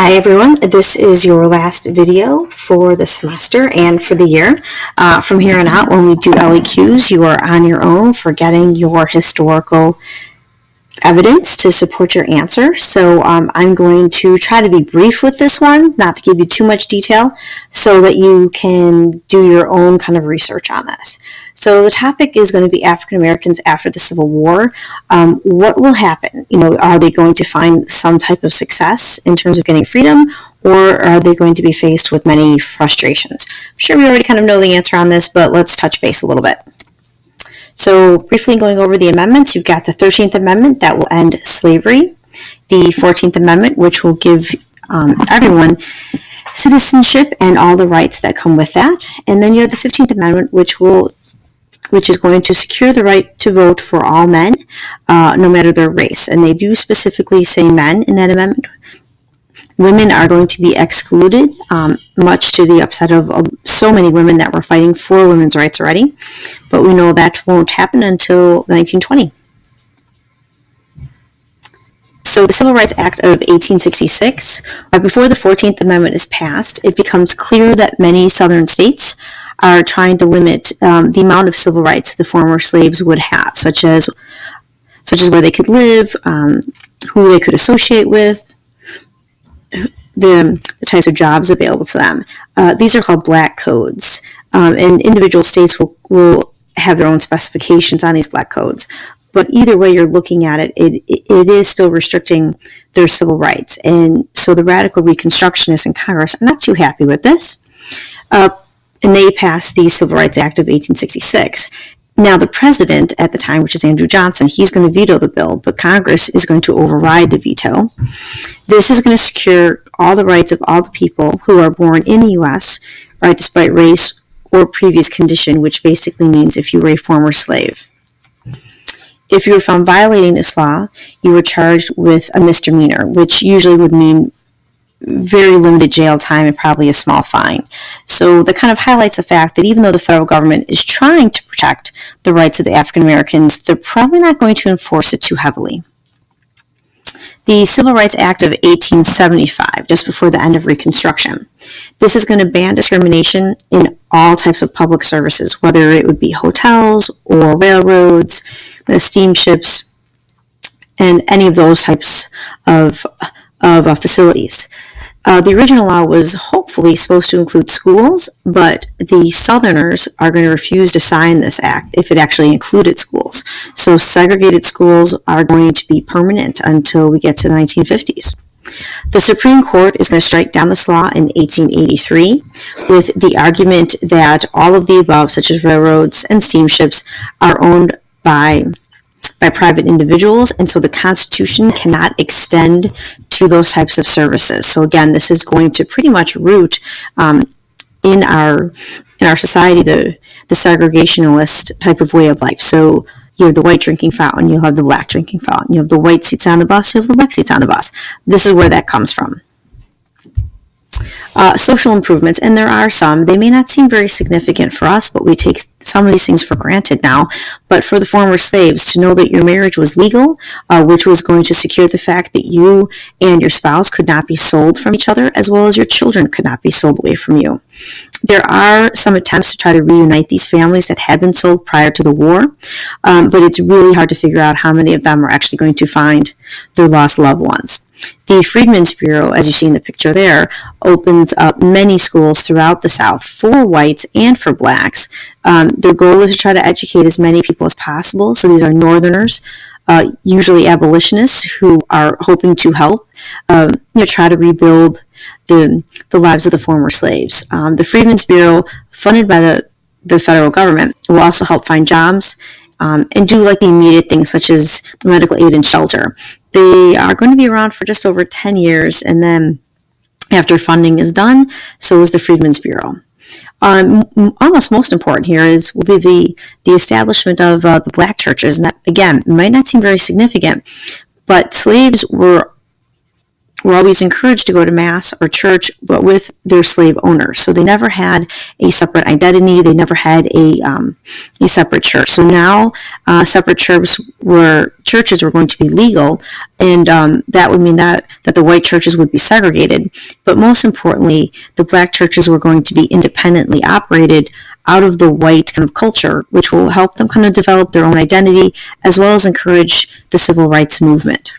Hi everyone, this is your last video for the semester and for the year. From here on out, when we do LEQs, you are on your own for getting your historical evidence to support your answer. So I'm going to try to be brief with this one, not to give you too much detail, so that you can do your own kind of research on this. So the topic is going to be African Americans after the Civil War. What will happen? Are they going to find some type of success in terms of getting freedom, or are they going to be faced with many frustrations? I'm sure we already kind of know the answer on this, but let's touch base a little bit. So briefly going over the amendments, you've got the 13th Amendment that will end slavery, the 14th Amendment, which will give everyone citizenship and all the rights that come with that. And then you have the 15th Amendment, which is going to secure the right to vote for all men, no matter their race. And they do specifically say men in that amendment. Women are going to be excluded, much to the upset of so many women that were fighting for women's rights already. But we know that won't happen until 1920. So the Civil Rights Act of 1866, before the 14th Amendment is passed, it becomes clear that many southern states are trying to limit the amount of civil rights the former slaves would have, such as where they could live, who they could associate with, the types of jobs available to them. These are called black codes, and individual states will have their own specifications on these black codes. But either way you're looking at it, it is still restricting their civil rights. And so the radical Reconstructionists in Congress are not too happy with this. And they passed the Civil Rights Act of 1866. Now, the president at the time, which is Andrew Johnson, he's going to veto the bill, but Congress is going to override the veto. This is going to secure all the rights of all the people who are born in the U.S., right, despite race or previous condition, which basically means if you were a former slave. If you were found violating this law, you were charged with a misdemeanor, which usually would mean very limited jail time and probably a small fine. So that kind of highlights the fact that even though the federal government is trying to protect the rights of the African Americans, they're probably not going to enforce it too heavily. The Civil Rights Act of 1875, just before the end of Reconstruction. This is going to ban discrimination in all types of public services, whether it would be hotels or railroads, the steamships, and any of those types of facilities. The original law was hopefully supposed to include schools, but the Southerners are going to refuse to sign this act if it actually included schools. So segregated schools are going to be permanent until we get to the 1950s. The Supreme Court is going to strike down this law in 1883 with the argument that all of the above, such as railroads and steamships, are owned by private individuals, and so the Constitution cannot extend to those types of services. So again, this is going to pretty much root in our society the segregationalist type of way of life. So you have the white drinking fountain, you have the black drinking fountain, you have the white seats on the bus, you have the black seats on the bus. This is where that comes from. Social improvements, and there are some. They may not seem very significant for us, but we take some of these things for granted now. But for the former slaves, to know that your marriage was legal, which was going to secure the fact that you and your spouse could not be sold from each other, as well as your children could not be sold away from you. There are some attempts to try to reunite these families that had been sold prior to the war, but it's really hard to figure out how many of them are actually going to find their lost loved ones. The Freedmen's Bureau, as you see in the picture there, opens up many schools throughout the South for whites and for blacks. Their goal is to try to educate as many people as possible. So these are Northerners, usually abolitionists, who are hoping to help try to rebuild the lives of the former slaves. The Freedmen's Bureau, funded by the federal government, will also help find jobs and do like the immediate things such as medical aid and shelter. They are going to be around for just over 10 years, and then after funding is done, so is the Freedmen's Bureau. Almost most important here will be the establishment of the black churches, and that, again, might not seem very significant, but slaves were were always encouraged to go to mass or church, but with their slave owners. So they never had a separate identity. They never had a separate church. So now separate churches were going to be legal, and that would mean that the white churches would be segregated. But most importantly, the black churches were going to be independently operated out of the white kind of culture, which will help them kind of develop their own identity as well as encourage the civil rights movement.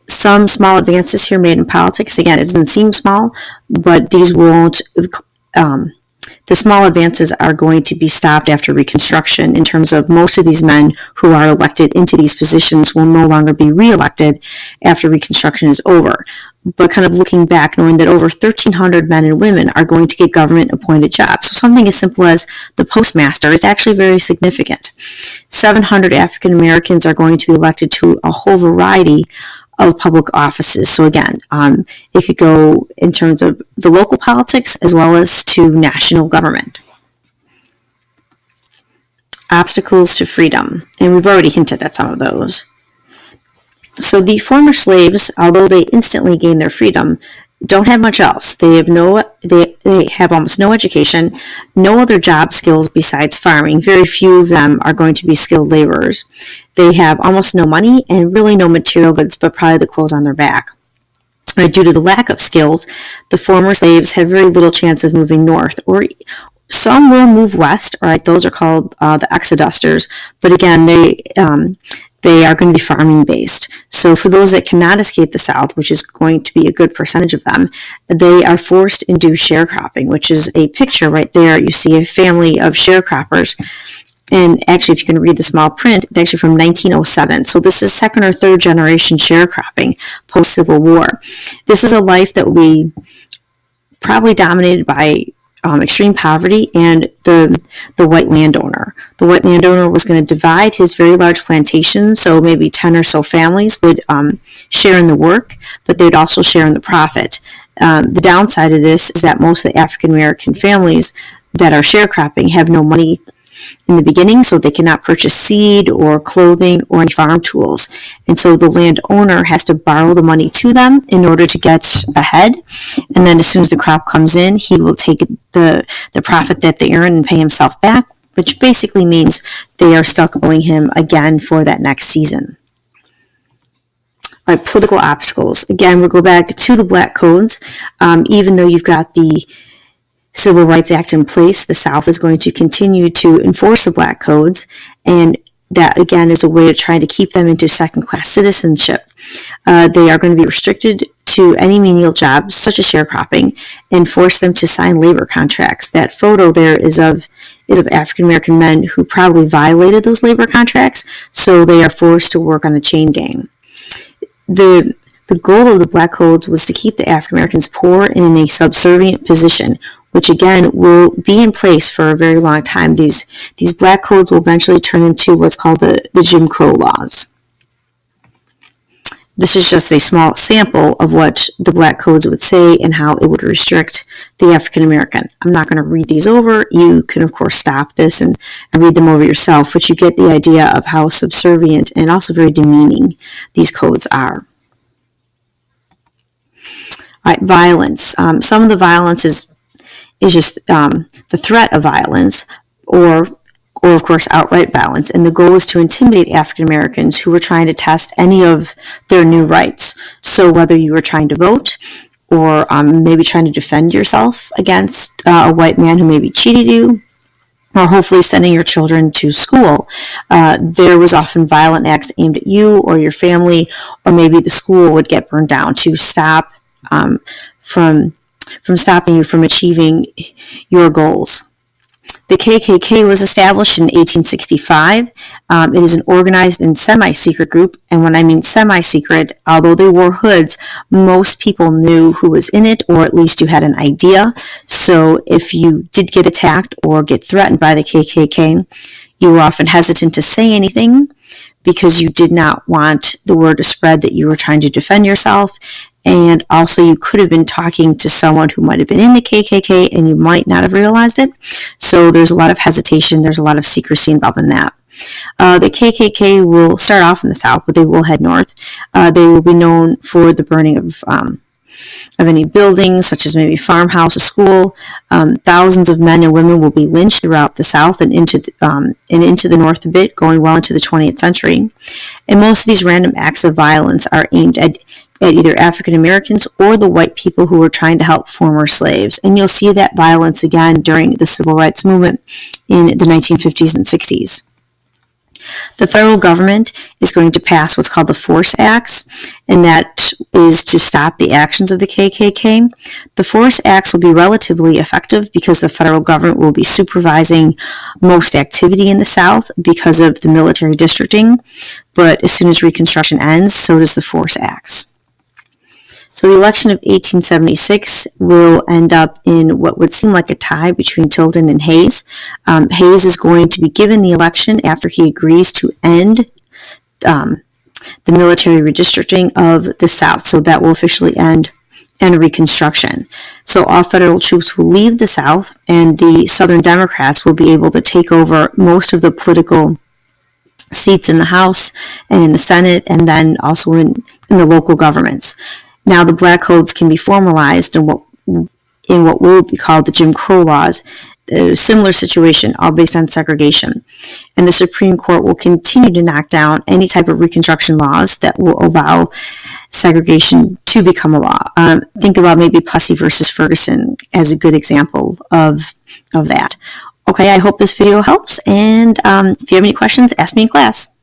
Some small advances here made in politics. Again, it doesn't seem small, but these won't. The small advances are going to be stopped after Reconstruction in terms of most of these men who are elected into these positions will no longer be reelected after Reconstruction is over. But kind of looking back, knowing that over 1,300 men and women are going to get government-appointed jobs. So something as simple as the postmaster is actually very significant. 700 African Americans are going to be elected to a whole variety of public offices. So again, it could go in terms of the local politics as well as to national government. Obstacles to freedom, and we've already hinted at some of those. So the former slaves, although they instantly gain their freedom, don't have much else. They have almost no education, no other job skills besides farming. Very few of them are going to be skilled laborers. They have almost no money and really no material goods, but probably the clothes on their back. Due to the lack of skills, the former slaves have very little chance of moving north, or some will move west. Right, those are called the exodusters. But again, they are going to be farming based. So for those that cannot escape the South, which is going to be a good percentage of them, they are forced into sharecropping, which is a picture right there. You see a family of sharecroppers. And actually, if you can read the small print, it's actually from 1907. So this is second or third generation sharecropping post-Civil War. This is a life that will be probably dominated by extreme poverty and the white landowner. The white landowner was going to divide his very large plantation, so maybe 10 or so families would share in the work, but they'd also share in the profit. The downside of this is that most of the African American families that are sharecropping have no money in the beginning, so they cannot purchase seed or clothing or any farm tools. And so the landowner has to borrow the money to them in order to get ahead. And then as soon as the crop comes in, he will take the profit that they earn and pay himself back, which basically means they are stuck owing him again for that next season. All right, political obstacles. Again, we'll go back to the Black Codes. Even though you've got the Civil Rights Act in place, the South is going to continue to enforce the Black Codes, and that again is a way to try to keep them into second-class citizenship. They are going to be restricted to any menial jobs such as sharecropping and force them to sign labor contracts. That photo there is of African American men who probably violated those labor contracts, so they are forced to work on a chain gang. The goal of the Black Codes was to keep the African Americans poor and in a subservient position, which again will be in place for a very long time. These Black Codes will eventually turn into what's called the Jim Crow laws. This is just a small sample of what the Black Codes would say and how it would restrict the African American. I'm not going to read these over. You can, of course, stop this and read them over yourself, but you get the idea of how subservient and also very demeaning these codes are. All right, violence. Some of the violence is just the threat of violence or of course outright violence, and the goal is to intimidate African Americans who were trying to test any of their new rights. So whether you were trying to vote or maybe trying to defend yourself against a white man who maybe cheated you, or hopefully sending your children to school, there was often violent acts aimed at you or your family, or maybe the school would get burned down to stop from stopping you from achieving your goals. The KKK was established in 1865. It is an organized and semi-secret group, and when I mean semi-secret, although they wore hoods, most people knew who was in it, or at least you had an idea. So if you did get attacked or get threatened by the KKK, you were often hesitant to say anything because you did not want the word to spread that you were trying to defend yourself. And also you could have been talking to someone who might have been in the KKK and you might not have realized it. So there's a lot of hesitation, there's a lot of secrecy involved in that. The KKK will start off in the South, but they will head north. They will be known for the burning of any buildings, such as maybe a farmhouse, a school. Thousands of men and women will be lynched throughout the South and into the North a bit, going well into the 20th century. And most of these random acts of violence are aimed at either African Americans or the white people who were trying to help former slaves. And you'll see that violence again during the Civil Rights Movement in the 1950s and 60s. The federal government is going to pass what's called the Force Acts, and that is to stop the actions of the KKK. The Force Acts will be relatively effective because the federal government will be supervising most activity in the South because of the military districting, but as soon as Reconstruction ends, so does the Force Acts. So the election of 1876 will end up in what would seem like a tie between Tilden and Hayes. Hayes is going to be given the election after he agrees to end the military redistricting of the South. So that will officially end Reconstruction. So all federal troops will leave the South, and the Southern Democrats will be able to take over most of the political seats in the House and in the Senate, and then also in the local governments. Now the black codes can be formalized in what will be called the Jim Crow laws, a similar situation, all based on segregation. And the Supreme Court will continue to knock down any type of Reconstruction laws that will allow segregation to become a law. Think about maybe Plessy versus Ferguson as a good example of that. Okay, I hope this video helps, and if you have any questions, ask me in class.